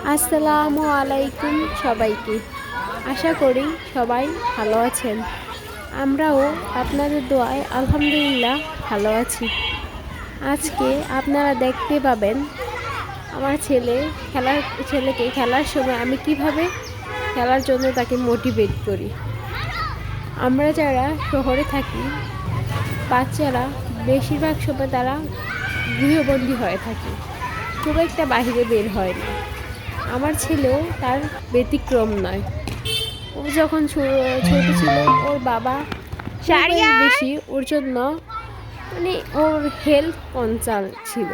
আসসালামু আলাইকুম সবাইকে। আশা করি সবাই ভালো আছেন। আমরাও আপনাদের দোয়ায় আলহামদুলিল্লাহ ভালো আছি। আজকে আপনারা দেখতে পাবেন আমার ছেলেকে খেলার সময় আমি কিভাবে খেলার জন্য তাকে মোটিভেট করি। আমরা যারা শহরে থাকি, বাচ্চারা বেশিরভাগ সময় তারা গৃহবন্দী হয়ে থাকে, খুব একটা বাহিরে বের হয় না। আমার ছেলেও তার ব্যতিক্রম নয়। ও যখন ছোট ছিল, ওর বাবা বেশি ওর জন্য ওর হেলথ কনসার্ন ছিল।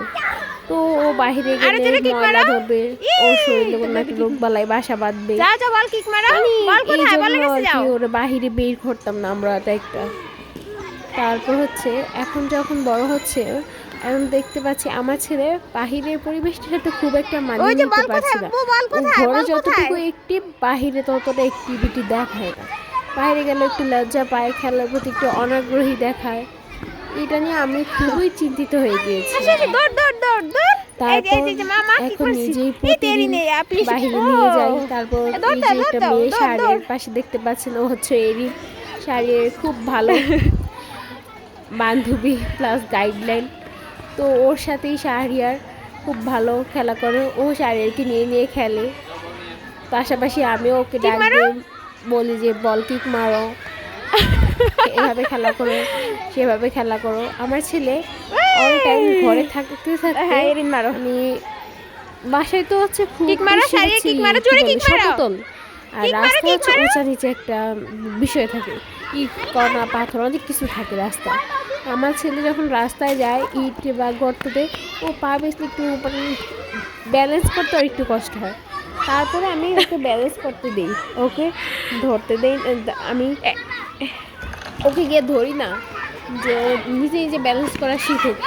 তো ও বাহিরে গেলে ময়লা ধরবে, ওর শরীরে কোনো একটা রোগ বালাই বাসা বাঁধবে, ওর বাহিরে বের করতাম না আমরা একটা। তারপর এখন যখন বড় হচ্ছে, এখন দেখতে পাচ্ছি আমার ছেলে বাহিরের পরিবেশটার সাথে খুব একটা মানিয়ে নিতে পারছে না। ঘরে যতটুকু একটি, বাহিরে ততটা অ্যাক্টিভিটি দেখায় না। বাইরে গেলে একটু লজ্জা পায়, খেলার প্রতি একটু অনাগ্রহী দেখায়। এটা নিয়ে আমি খুবই চিন্তিত হয়ে গিয়েছি। তারপর এখন নিজেই প্রতিদিন বাহিরে নিয়ে যাই। তারপর একটা মেয়ে শাড়ির পাশে দেখতে পাচ্ছেন, ও এরই শাড়ির খুব ভালো বান্ধবী প্লাস গাইডলাইন। তো ওর সাথেই শাহরিয়ার খুব ভালো খেলা করে, ও শাহরিয়ারকে নিয়ে খেলে। পাশাপাশি আমিও ওকে ডাক দিয়ে বলি যে বল কিক মারো, এভাবে খেলা করো, সেভাবে খেলা করো। আমার ছেলে অল টাইম ঘরে থাকতে আমি বাসায় তো খুব সচেতন, আর রাস্তা উঁচা নিচে একটা বিষয় থাকে, ইট কণা পাথর অনেক কিছু থাকে রাস্তায়। আমার ছেলে যখন রাস্তায় যায় ইট বা গর্ততে, ও পা বেশি একটু ব্যালেন্স করতে আর একটু কষ্ট হয়। তারপরে আমি ওকে ব্যালেন্স করতে দিই, ওকে ধরতে দিই। আমি ওকে গিয়ে ধরি না, যে নিজে নিজে ব্যালেন্স করা শিখুক।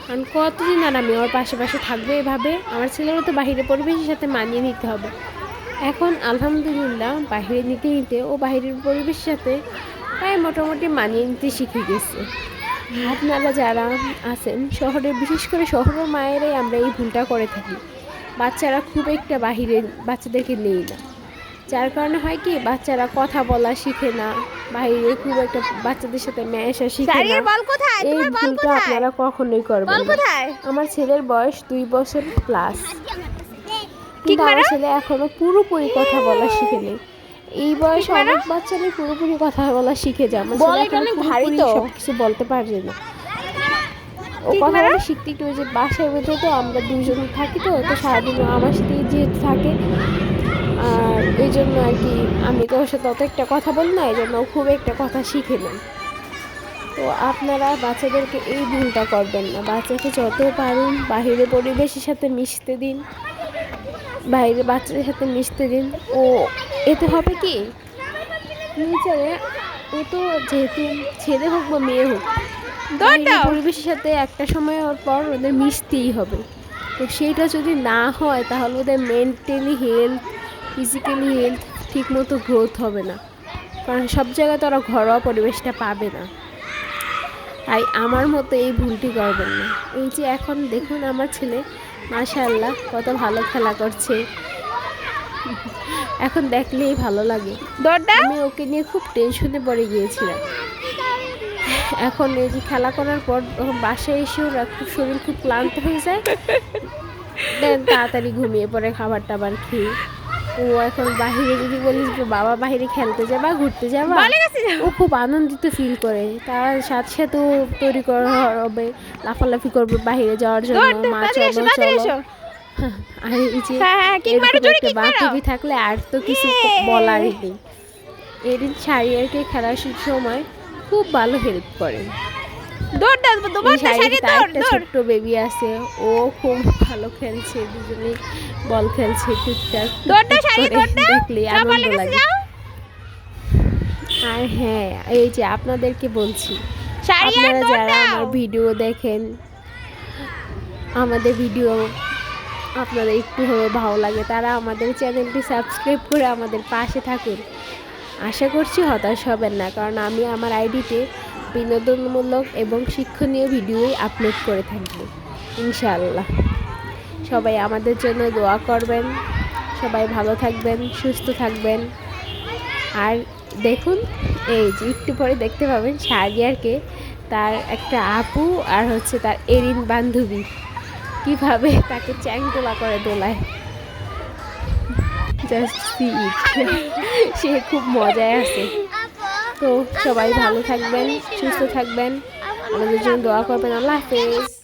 কারণ কতদিন আর আমি ওর পাশে থাকবো এভাবে? আমার ছেলেরও তো বাহিরের পরিবেশের সাথে মানিয়ে নিতে হবে। এখন আলহামদুলিল্লাহ বাহিরে নিতে ও বাহিরের পরিবেশের সাথে প্রায় মোটামুটি মানিয়ে নিতে শিখে গেছে। আপনারা যারা আছেন শহরে, বিশেষ করে শহরের মায়েরাই আমরা এই ভুলটা করে থাকি। বাচ্চারা খুব একটা বাহিরে বাচ্চাদেরকে নেই না, যার কারণে হয় কি, বাচ্চারা কথা বলা শিখে না, বাইরে খুব একটা বাচ্চাদের সাথে মেশা শিখে না। এই ভুলটা আপনারা কখনোই করবেন না। আমার ছেলের বয়স 2 বছর প্লাস, কিন্তু আমার ছেলে এখনো পুরোপুরি কথা বলা শিখেনি। এই বয়সে অনেক বাচ্চারাই পুরোপুরি কথা বলা শিখে যায়। আমার ছেলে সবকিছু বলতে পারছে না। ও কথা বলে শিখতে একটু, যে বাসায় বেঁধে তো আমরা দুজন থাকি, তো সারাদিন আমার সাথে যেহেতু থাকে, আর এই জন্য আর কি আমি তো ওর সাথে অত একটা কথা বলি না, এই জন্য খুব একটা কথা শিখে না। তো আপনারা বাচ্চাদেরকে এই ভুলটা করবেন না। বাচ্চাকে যত পারেন বাহিরে পরিবেশের সাথে মিশতে দিন, বাইরে বাচ্চাদের সাথে মিশতে দিন। ও এতে হবে কি, ফিউচারে ও তো যেহেতু ছেলে হোক বা মেয়ে হোক, পরিবেশের সাথে একটা সময় পর ওদের মিশতেই হবে। তো সেইটা যদি না হয়, তাহলে ওদের মেন্টালি হেলথ, ফিজিক্যালি হেলথ ঠিক মতো গ্রোথ হবে না। কারণ সব জায়গায় তো ওরা ঘরোয়া পরিবেশটা পাবে না। তাই আমার মতো এই ভুলটি করবেন না। এই যে এখন দেখুন আমার ছেলে মাশাআল্লাহ কত ভালো খেলা করছে, এখন দেখলেই ভালো লাগে। আমি ওকে নিয়ে খুব টেনশনে পড়ে গিয়েছিলাম। এখন এই যে খেলা করার পর বাসায় এসে ওরা শরীর খুব ক্লান্ত হয়ে যায়, দেন তাড়াতাড়ি ঘুমিয়ে পড়ে খাবার টাবার খেয়ে। ও এখন বাহিরে যদি বলিস বাবা বাহিরে খেলতে যাবা, ঘুরতে যাবা, ও খুব আনন্দিত ফিল করে। তার সাথে সাথে তৈরি করা হবে, লাফালাফি করবে বাহিরে যাওয়ার জন্য। মা চলো চলো। আর এই যে একটা বান্ধবী থাকলে আর তো কিছু বলারই নেই। এদিন শাড়িয়ারকে খেলার সময় খুব ভালো হেল্প করে। ছোট্ট বেবি আছে, ও খুব ভালো খেলছে, দুজনে বল খেলছে টুকটাক, দেখলে আনন্দ লাগে। আর হ্যাঁ, এই যে আপনাদেরকে বলছি, আপনারা যারা আমার ভিডিও দেখেন, আমাদের ভিডিও আপনাদের একটু হলেও ভালো লাগে, তারা আমাদের চ্যানেলটি সাবস্ক্রাইব করে আমাদের পাশে থাকুন। আশা করছি হতাশ হবেন না, কারণ আমি আমার আইডিতে বিনোদনমূলক এবং শিক্ষণীয় ভিডিওই আপলোড করে থাকব ইনশাআল্লাহ। সবাই আমাদের জন্য দোয়া করবেন। সবাই ভালো থাকবেন, সুস্থ থাকবেন। আর দেখুন এই যে একটু পরে দেখতে পাবেন শাহরিয়ারকে তার একটা আপু আর হচ্ছে তার এরিন বান্ধবী কিভাবে তাকে চ্যাংদোলা করে দোলায়। জাস্ট সি ইট। সে খুব মজায় আছে। তো সবাই ভালো থাকবেন, সুস্থ থাকবেন, আমাদের জন্য দোয়া করবেন। আল্লাহ হাফেজ।